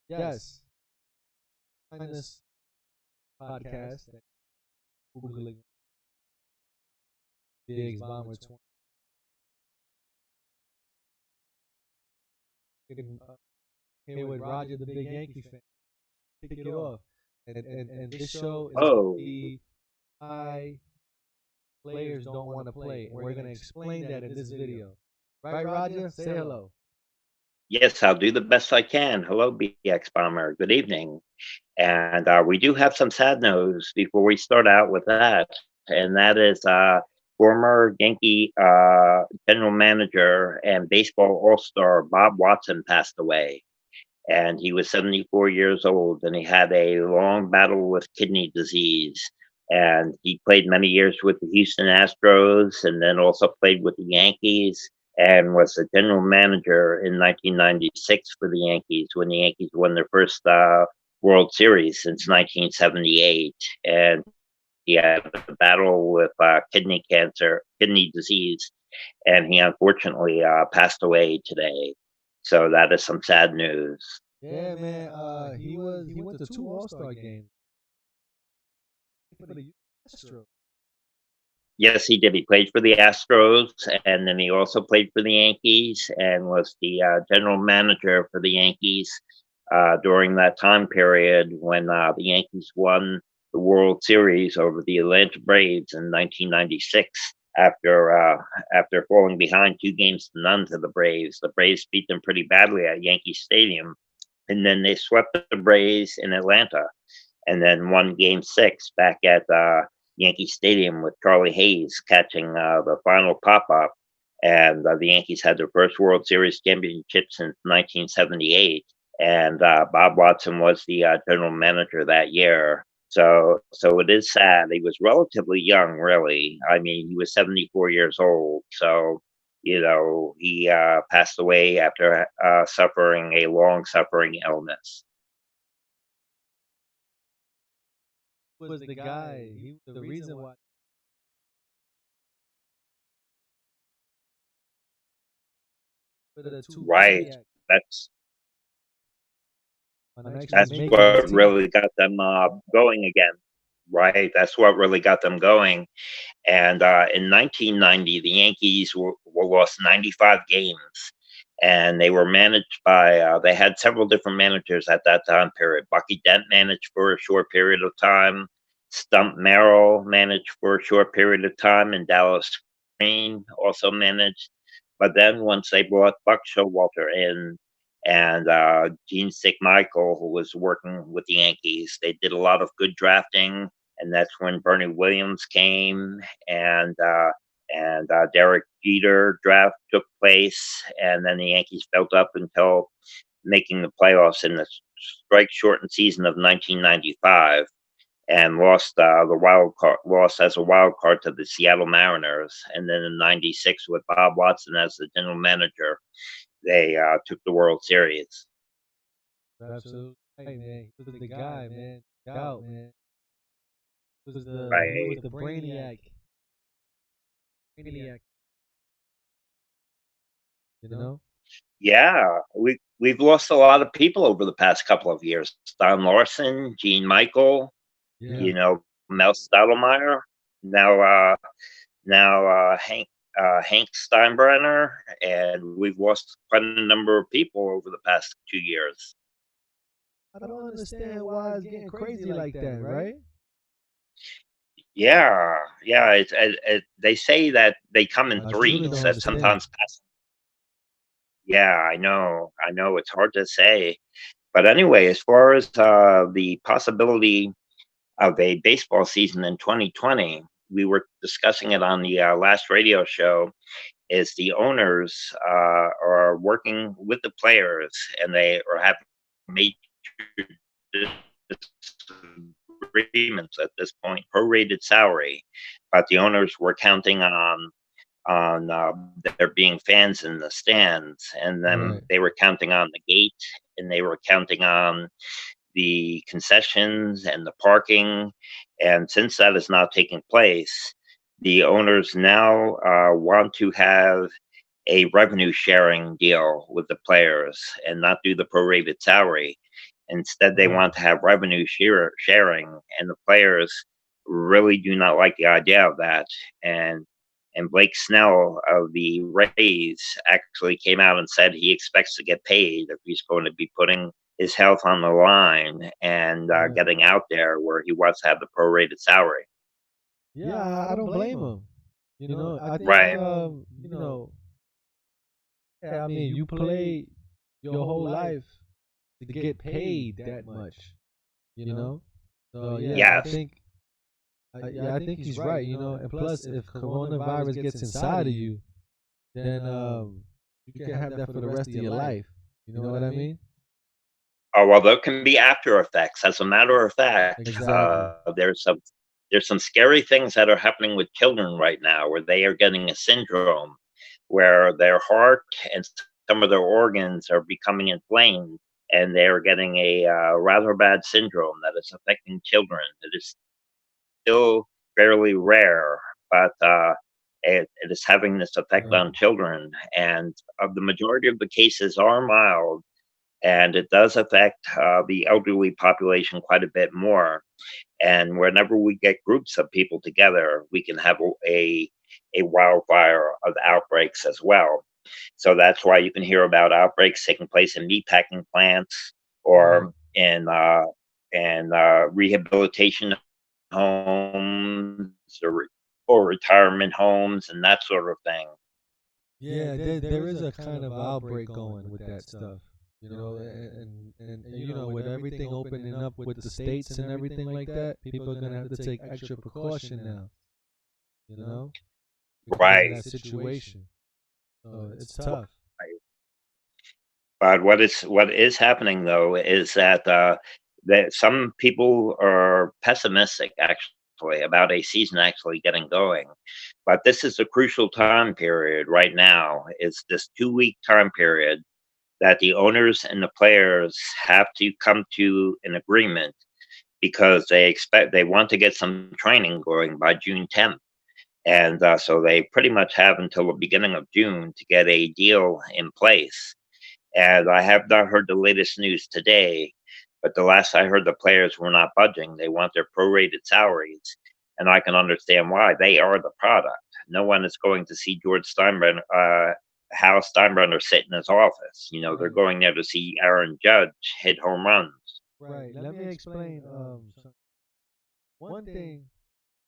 Yes, find this podcast at Googling Biggs Bomber 20. Here with Roger, the big Yankee fan. Kick it off. And this show is going to Oh, be why players don't want to play. And we're going to explain that in this video. Right, Roger? Say hello. yes, I'll do the best I can. Hello, BX Bomber. Good evening. And we do have some sad news before we start out with that. And that is former Yankee general manager and baseball all star Bob Watson passed away. And he was 74 years old, and he had a long battle with kidney disease. And he played many years with the Houston Astros and then also played with the Yankees and was the general manager in 1996 for the Yankees when the Yankees won their first World Series since 1978. And he had a battle with kidney disease, and he unfortunately passed away today. So that is some sad news. Yeah, man. He went to two All-Star games for the Astros. Yes, he did. He played for the Astros, and then he also played for the Yankees and was the general manager for the Yankees during that time period when the Yankees won the World Series over the Atlanta Braves in 1996. After falling behind 2 games to none to the Braves, the Braves beat them pretty badly at Yankee Stadium, and then they swept the Braves in Atlanta, and then won Game 6 back at Yankee Stadium with Charlie Hayes catching the final pop up. And the Yankees had their first World Series championship since 1978. And Bob Watson was the general manager that year. So it is sad. He was relatively young, really. I mean, he was 74 years old. So, he passed away after suffering a long suffering illness. Was the guy, the reason why for the two Right. brainiacs That's on actually That's making the what team. really got them going again, right? That's what really got them going. And in 1990, the Yankees were lost 95 games, and they were managed by. They had several different managers at that time period. Bucky Dent managed for a short period of time. Stump Merrill managed for a short period of time, and Dallas Green also managed. But then once they brought Buck Showalter in and Gene Michael, who was working with the Yankees, they did a lot of good drafting, and that's when Bernie Williams came, and Derek Jeter draft took place, and then the Yankees built up until making the playoffs in the strike-shortened season of 1995, and lost as a wild card to the Seattle Mariners, and then in '96 with Bob Watson as the general manager, they took the World Series. Absolutely. Hey man, he was the guy, man. Scout, man. He was Right. the brainiac. Brainiac, you know? Yeah, we've lost a lot of people over the past couple of years. Don Larson, Gene Michael, Yeah. Mel Stottlemyre, now Hank Steinbrenner, and we've lost quite a number of people over the past 2 years. I don't understand why it's getting crazy like that, right? Yeah, yeah. They say that they come in I truly threes. don't That understand. sometimes pass. Yeah, I know. It's hard to say, but anyway, as far as the possibility of a baseball season in 2020, we were discussing it on the last radio show. Is the owners are working with the players, and they are having major disagreements at this point, prorated salary, but the owners were counting on there being fans in the stands, and then Right. they were counting on the gate, and they were counting on the concessions and the parking. And since that is not taking place, the owners now want to have a revenue sharing deal with the players and not do the prorated salary. Instead, they Right. want to have revenue sharing, and the players really do not like the idea of that. And and Blake Snell of the Rays actually came out and said he expects to get paid if he's going to be putting his health on the line and Right. getting out there where he wants to have the prorated salary. Yeah, I don't blame him. I think Right, yeah, I mean, you play your whole life to get paid that much, you know? So yeah, yes, I think he's right, and plus if coronavirus gets inside of you, then you can have that for the rest of your life. You know what I mean? oh, well, there can be after effects. As a matter of fact, Exactly. there's some scary things that are happening with children right now, where they are getting a syndrome where their heart and some of their organs are becoming inflamed, and they are getting a rather bad syndrome that is affecting children. It is still fairly rare, but it is having this effect Right. on children, and the majority of the cases are mild, and it does affect the elderly population quite a bit more. And whenever we get groups of people together, we can have a wildfire of outbreaks as well. So that's why you can hear about outbreaks taking place in meatpacking plants Right. or in rehabilitation homes or retirement homes and that sort of thing. Yeah, there is a kind of outbreak going with that stuff. With everything opening up with the states and everything like that, people are gonna have to take extra precaution now, you know, because of Right. that situation. So it's tough. But what is happening though is that some people are pessimistic actually about a season actually getting going. But this is a crucial time period right now. It's this 2-week time period that the owners and the players have to come to an agreement because they want to get some training going by June 10th. And so they pretty much have until the beginning of June to get a deal in place. And I have not heard the latest news today, but the last I heard, the players were not budging. They want their prorated salaries, and I can understand why. They are the product. No one is going to see George Steinbrenner, Hal Steinbrenner sit in his office. They're Right. going there to see Aaron Judge hit home runs. Right. Let me explain. One thing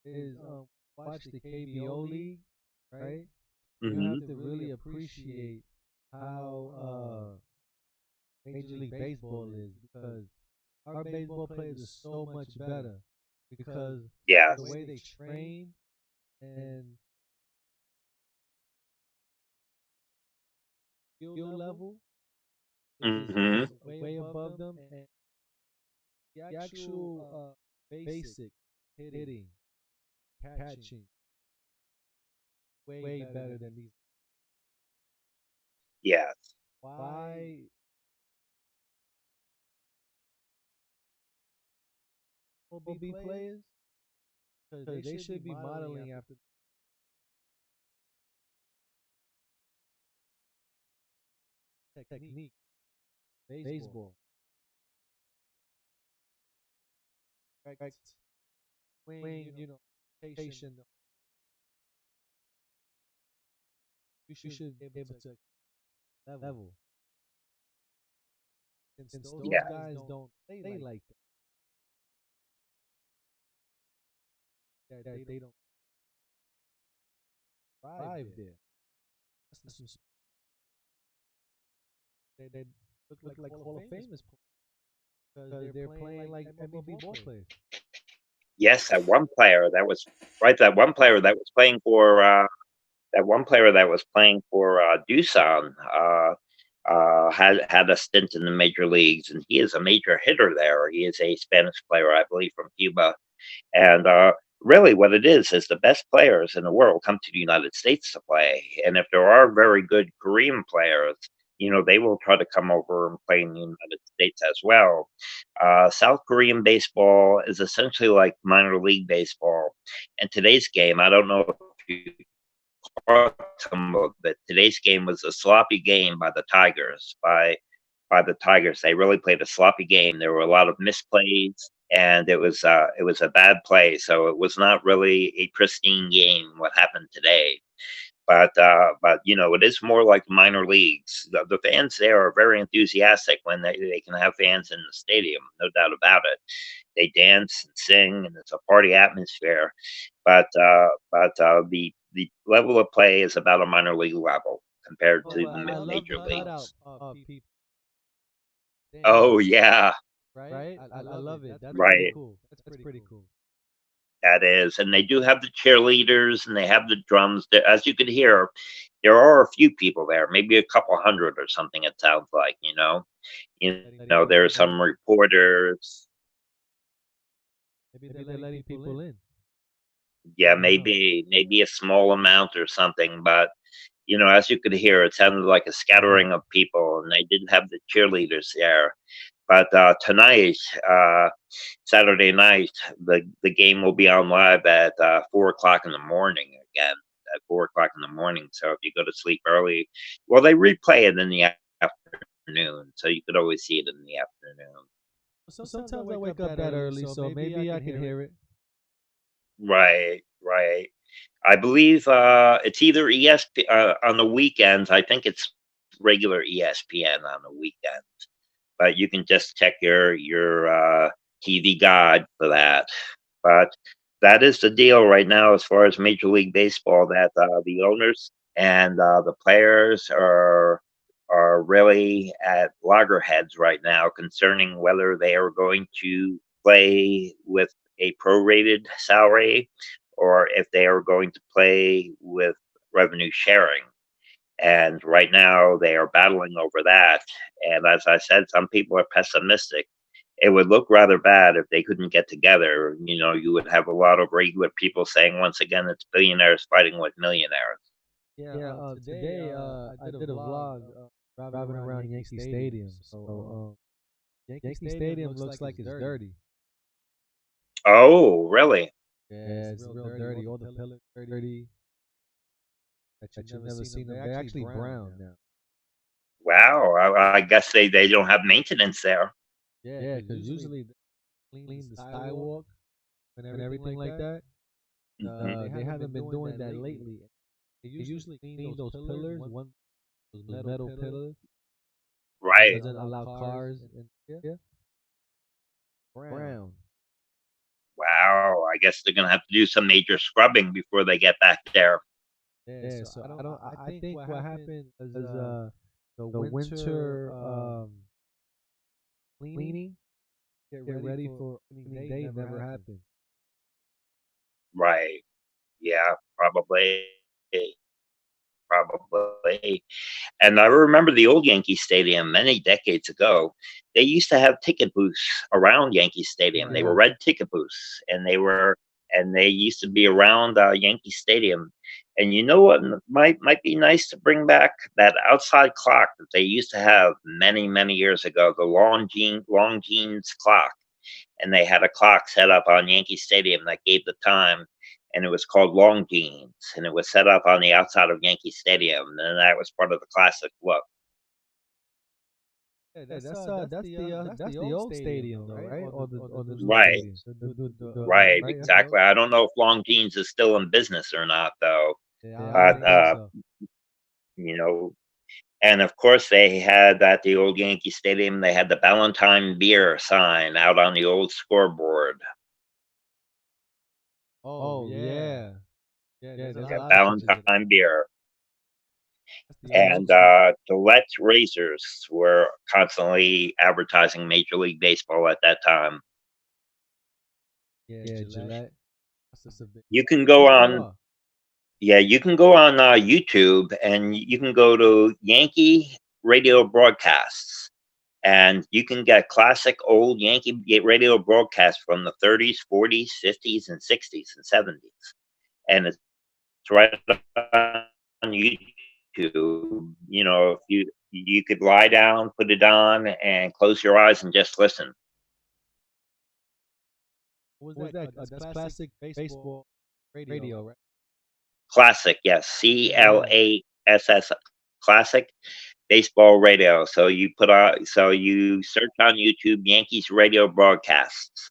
is watch the KBO league, right? You Hmm. have to really appreciate how Major League Baseball is because our baseball players are so much better because the Yes. way they train and skill level Hmm. is way above them, and the actual basic hitting, catching, way better than these. Yes. Why MLB players? Because they should be modeling after technique, baseball, correct swing, rotation. You should be able to level. Since those Yes. guys don't play like that, they don't thrive there. That's some they look like Hall of Famers because they're playing like MLB ball players. Yes. That one player that was playing for Doosan had a stint in the major leagues, and he is a major hitter there. He is a Spanish player, I believe, from Cuba, and really, what it is the best players in the world come to the United States to play, and if there are very good Korean players. They will try to come over and play in the United States as well. South Korean baseball is essentially like minor league baseball. And today's game, I don't know if you some of it. Today's game was a sloppy game by the Tigers, by by the Tigers. They really played a sloppy game. There were a lot of misplays, and it was a bad play. So it was not really a pristine game. What happened today? But it is more like minor leagues. The fans there are very enthusiastic when they can have fans in the stadium, no doubt about it. They dance and sing, and it's a party atmosphere. But the level of play is about a minor league level compared Oh, to but the I love major the cutout leagues. people Oh dancing, yeah, right? I love it. That's pretty right. cool. That's pretty cool. That is, and they do have the cheerleaders and they have the drums. As you could hear, there are a few people there, maybe a couple hundred or something. It sounds like, Letting there are people some in. reporters. Maybe they're letting people in. Yeah, I don't know. maybe a small amount or something, but as you could hear, it sounded like a scattering of people, and they didn't have the cheerleaders there. But tonight, uh, Saturday night, the game will be on live at 4 o'clock in the morning again. At 4 o'clock in the morning. So if you go to sleep early, well, they replay it in the afternoon, so you could always see it in the afternoon. Sometimes I wake up that early, so maybe I can hear it. Right, right. I believe it's either ESP on the weekends. I think it's regular ESPN on the weekend, but you can just check your TV guide for that. But that is the deal right now as far as Major League Baseball. That the owners and the players are really at loggerheads right now concerning whether they are going to play with a prorated salary or if they are going to play with revenue sharing. And right now they are battling over that. And as I said, some people are pessimistic. It would look rather bad if they couldn't get together. You would have a lot of regular people saying, once again, it's billionaires fighting with millionaires. Yeah. Today I did a vlog driving around Yankee Stadium. So Yankee Stadium looks like it's dirty. Oh, really? Yeah, it's real dirty. All the pillars dirty that you've never seen them. They're actually brown now. Wow. I guess they don't have maintenance there. Yeah, because usually they clean the sidewalk and everything like that. Hmm. They haven't been doing that lately. They usually clean those pillars, those metal pillars that Right. doesn't allow cars and yeah, brown. Wow. I guess they're going to have to do some major scrubbing before they get back there. Yeah, so I don't. I think what happened is the winter cleaning, get ready for opening day never happened. Right. Yeah, probably. Probably. And I remember the old Yankee Stadium many decades ago. They used to have ticket booths around Yankee Stadium. They were Yeah, red ticket booths, and they used to be around Yankee Stadium. And you know what might be nice to bring back that outside clock that they used to have many years ago, the long jeans clock. And they had a clock set up on Yankee Stadium that gave the time, and it was called Long Jeans, and it was set up on the outside of Yankee Stadium, and that was part of the classic look. yeah. That's the old stadium though, right? Or the new Right, stadium. right, Right. That's the old. exactly. I don't know if Long Jeans is still in business or not, though. Yeah, I But don't think so. you know, and of course they had at the old Yankee Stadium. They had the Ballantine beer sign out on the old scoreboard. Oh yeah, yeah. There's a Yeah, lot of pictures of that. Ballantine beer. That's the old And school. Gillette razors were constantly advertising Major League Baseball at that time. Yeah, Gillette. That's a big. You can They go still on, are. yeah, you can go on YouTube and you can go to Yankee radio broadcasts, and you can get classic old Yankee radio broadcasts from the 30s, 40s, 50s, and 60s and 70s. And it's right on YouTube. If you could lie down, put it on, and close your eyes and just listen. What was that? That's classic baseball radio, right? Classic, yes, Yeah. CLASS, classic. baseball radio. So you search on YouTube Yankees radio broadcasts,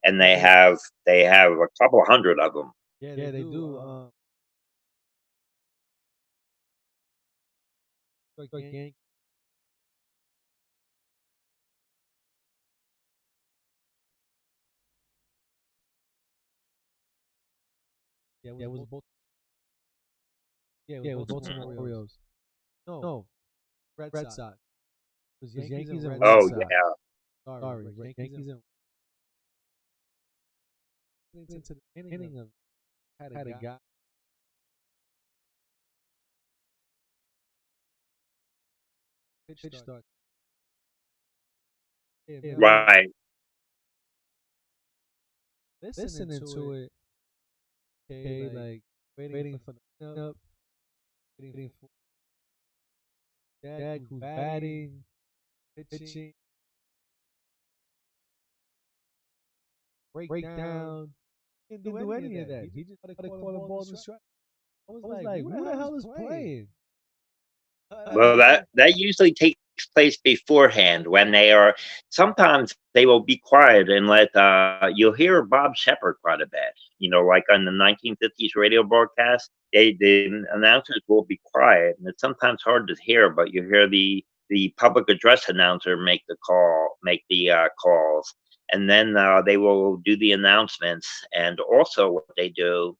and Yeah, they have a couple hundred of them. yeah, they do. Like Yankees. Yeah, it was both. Yeah, it was Mhm. Baltimore Orioles. No, Red Sox. It was Yankees and Red Oh Sox. yeah, Sorry, Yankees and into the inning of had a guy pitch start. Yeah, man, right. listening to it. Okay, like waiting for the up, waiting for Dak who's batting, pitching, breakdown. He didn't do any of that. He just started calling balls and strikes. I was like, who the hell is playing? Well, that usually takes place beforehand when they are. Sometimes they will be quiet and let. You'll hear Bob Shepard quite a bit. Like on the 1950s radio broadcast, the announcers will be quiet, and it's sometimes hard to hear, but you hear the public address announcer make the calls, and then they will do the announcements. And also, what they do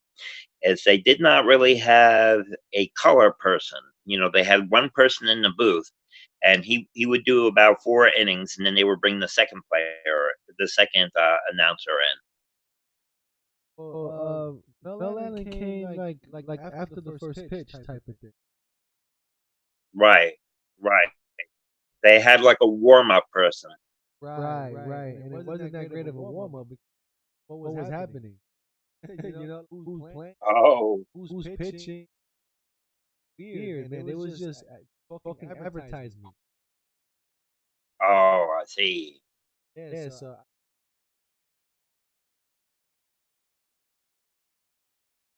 is they did not really have a color person. They had one person in the booth, and he would do about 4 innings, and then they would bring the second announcer in. Well, Mel Allen came like after the first pitch type of thing. Right, right. They had like a warm up person. Right. And it wasn't that great of a warm up because what was happening? Who's playing? Oh, Who's pitching? Weird, man. It was just talking advertisement. oh, I see. Yeah, so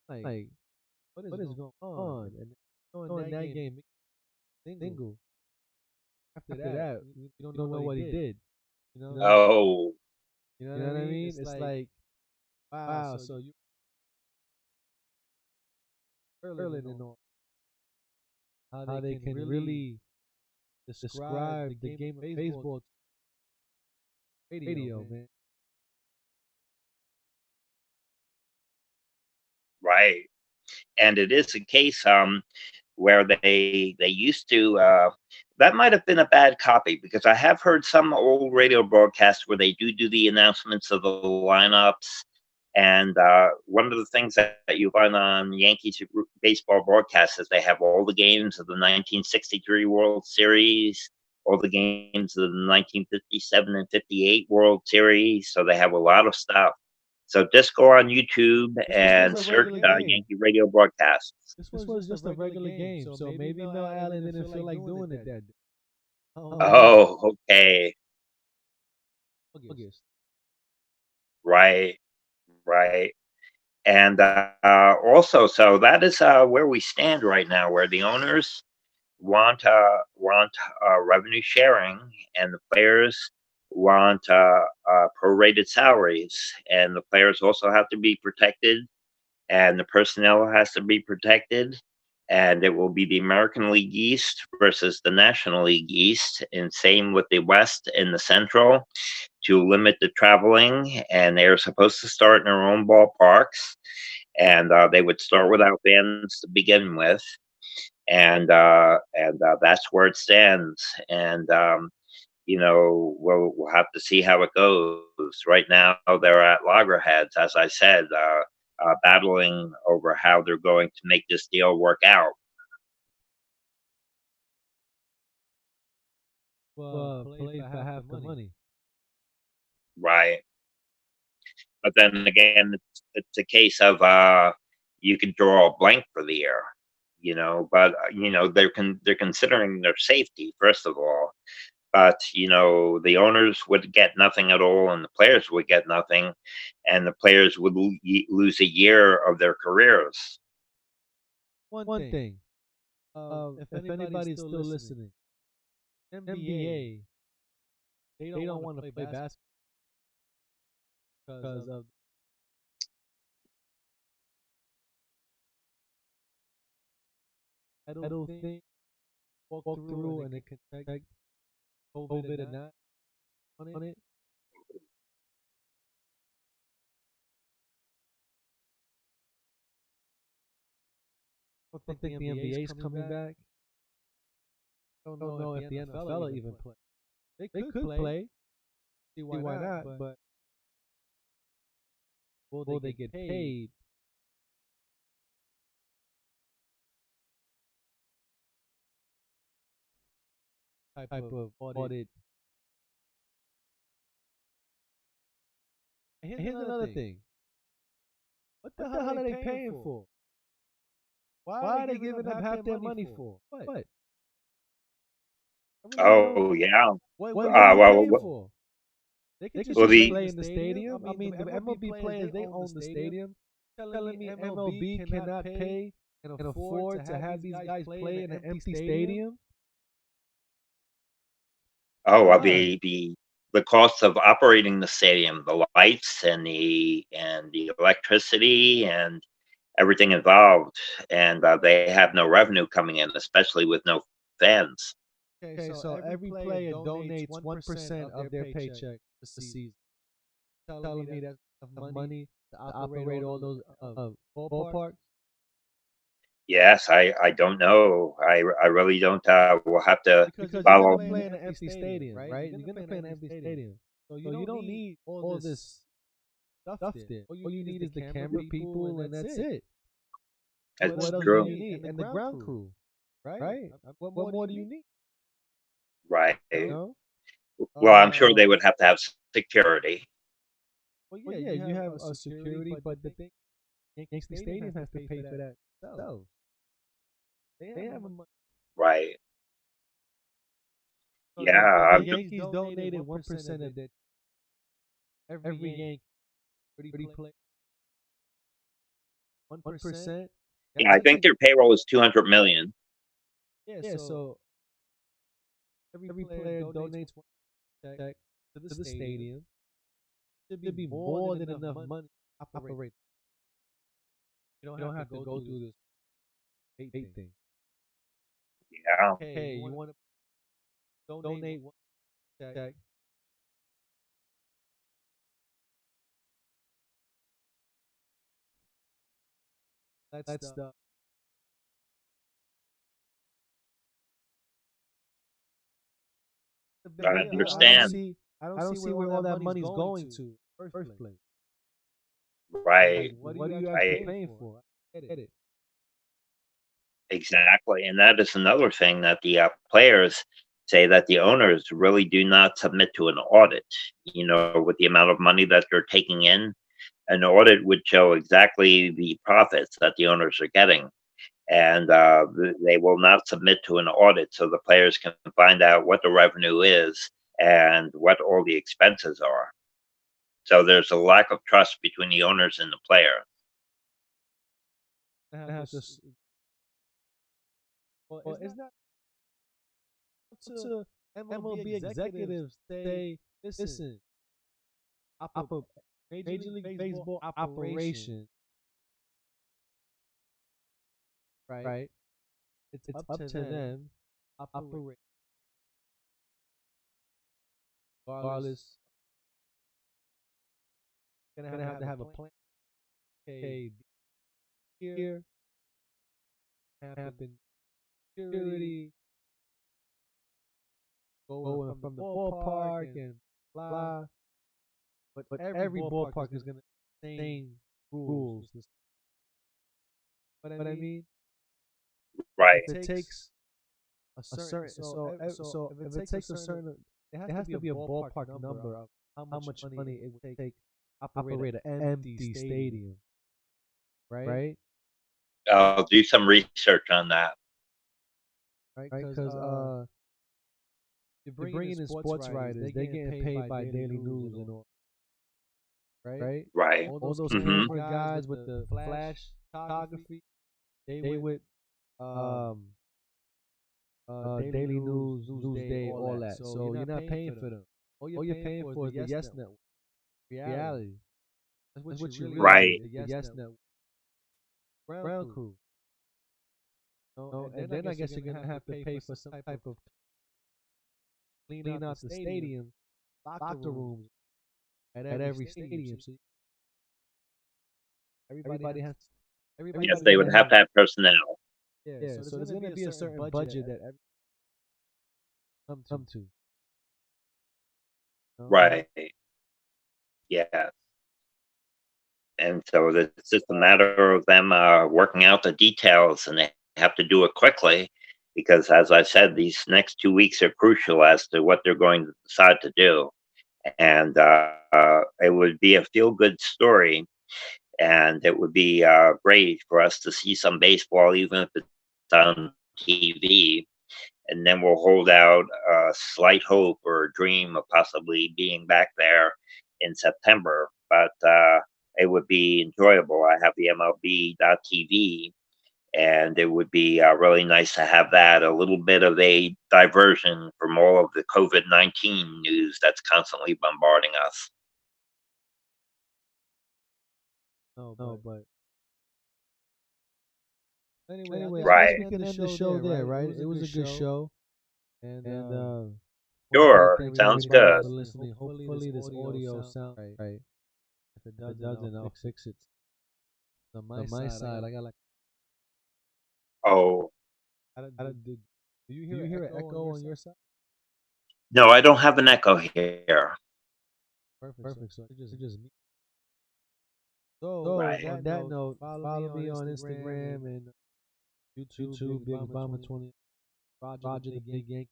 like, what is going on? And in that game, single. After that, you don't know what he did. Oh, You know what I mean? It's like, wow. So you early to know how they can really describe the game of baseball radio, man. right. And it is a case where they used to that might have been a bad copy because I have heard some old radio broadcasts where they do the announcements of the lineups. And one of the things that you find on Yankees baseball broadcasts is they have all the games of the 1963 World Series, all the games of the 1957 and 58 World Series. So they have a lot of stuff. So just go on YouTube This was and a search regular game. Yankee radio broadcasts. This was just a regular game. So maybe Mel Allen didn't feel like doing it that day. Oh, Oh, okay. August. Right, right. And also, so that is where we stand right now, where the owners want revenue sharing, and the players want prorated salaries, and the players also have to be protected, and the personnel has to be protected. And it will be the American League East versus the National League East, and same with the West and the Central to limit the traveling. And they're supposed to start in their own ballparks, and they would start without fans to begin with, and that's where it stands. And we'll have to see how it goes. Right now, they're at loggerheads, as I said, battling over how they're going to make this deal work out. Play for half the money. Right, but then again, it's a case of you can draw a blank for the year, but they're considering their safety first of all. But the owners would get nothing at all, and the players would get nothing, and the players would lose a year of their careers. One thing. If anybody's still listening, NBA, they don't want to play basketball because of metal thing walk through and it can detect COVID and not on it. I don't think the NBA is coming back. I don't know if the NFL will even play. They could play. See why not? But will they get paid? Type of audit. And here's another thing. What the hell are they paying for? Why are they giving up half their money for? What? I really don't. Oh yeah. What are you Well, paying for? They could well, just the play in the stadium. I mean, the MLB players, they own the stadium. Telling me MLB cannot pay and afford to have these guys play in an empty stadium? oh, well, Why? the cost of operating the stadium, the lights and the electricity and everything involved, and they have no revenue coming in, especially with no fans. Okay, so every player donates 1% of their paycheck this season. Telling me that's enough money to operate all those ballparks? Yes, I don't know. I really don't. We'll have to Because you're follow. gonna play in an empty stadium, right? You're gonna play in an empty stadium, so you don't need all this stuff there. All you need is the camera people, and that's it. That's What else do true, you need? And the ground crew, right? What more do you need? right? No. Well, I'm sure they would have to have security. Well, yeah, you have a security, but the thing, Yankee Stadium has to pay for that themselves. They have a money. Right. So Yeah. the Yankees donated 1% of their every Yankee pretty play 1%. Yeah, I That's think a their payroll is 200 million. yeah. So every player donates 1% to the stadium. Should be more than enough money to operate. You don't have to go through this hate thing. Yeah. Hey, you want to donate 1%? That's the I big deal. understand. I don't see where all that money's going to. First place. Like, Right. what are you actually I paying for? I get it. exactly, and that is another thing that the players say, that the owners really do not submit to an audit. With the amount of money that they're taking in, an audit would show exactly the profits that the owners are getting, and they will not submit to an audit so the players can find out what the revenue is and what all the expenses are. So there's a lack of trust between the owners and the player. I have to. Well, it's not up to MLB executives say, listen, oper- Major League Baseball operation, right? It's up to them operate regardless. Gonna have to have a plan. Okay, here happen security going from the ballpark and blah. But every ballpark is gonna same rules. What I mean? Right. If it takes a certain so if it takes a certain, it has to be a ballpark number of how much money it would take operate an empty stadium, right? I'll do some research on that. Right, because you're bringing in sports writers, they getting paid by Daily News and all, right? Right. All those Hmm. camera guys with the flash photography, they would um Daily News, Newsday, all that. So you're not paying for them. All you're paying for is the Yes Network. Reality. That's what you really Right. need. The Yes Network. Ground crew. And then I guess you're gonna have to pay for some type of clean out the stadium, locker rooms at every stadium. So everybody has Yes, everybody's they gonna would have have to have personnel. so there's gonna be a certain budget that every come to. Right. Yeah. And so it's just a matter of them working out the details, and they have to do it quickly because, as I said, these next 2 weeks are crucial as to what they're going to decide to do. And it would be a feel good story, and it would be great for us to see some baseball, even if it's on TV. And then we'll hold out a slight hope or a dream of possibly being back there in September. But it would be enjoyable. I have the MLB.TV, and it would be really nice to have that a little bit of a diversion from all of the COVID-19 news that's constantly bombarding us. No, but anyway, I guess Right. we can end the show there, right? It was a good show, and want to Sure. thank Sounds everybody good. for listening. Hopefully, this audio sounds right. If it doesn't, I'll fix it. On my side, I got like, Oh, do you hear an echo on your side? no, I don't have an echo here. Perfect. So it's just me. So Right. on that note, follow me on Instagram and YouTube, Big Obama 20, Roger the Big Yankee.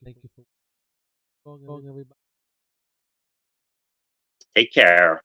Thank you for calling, everybody. Take care.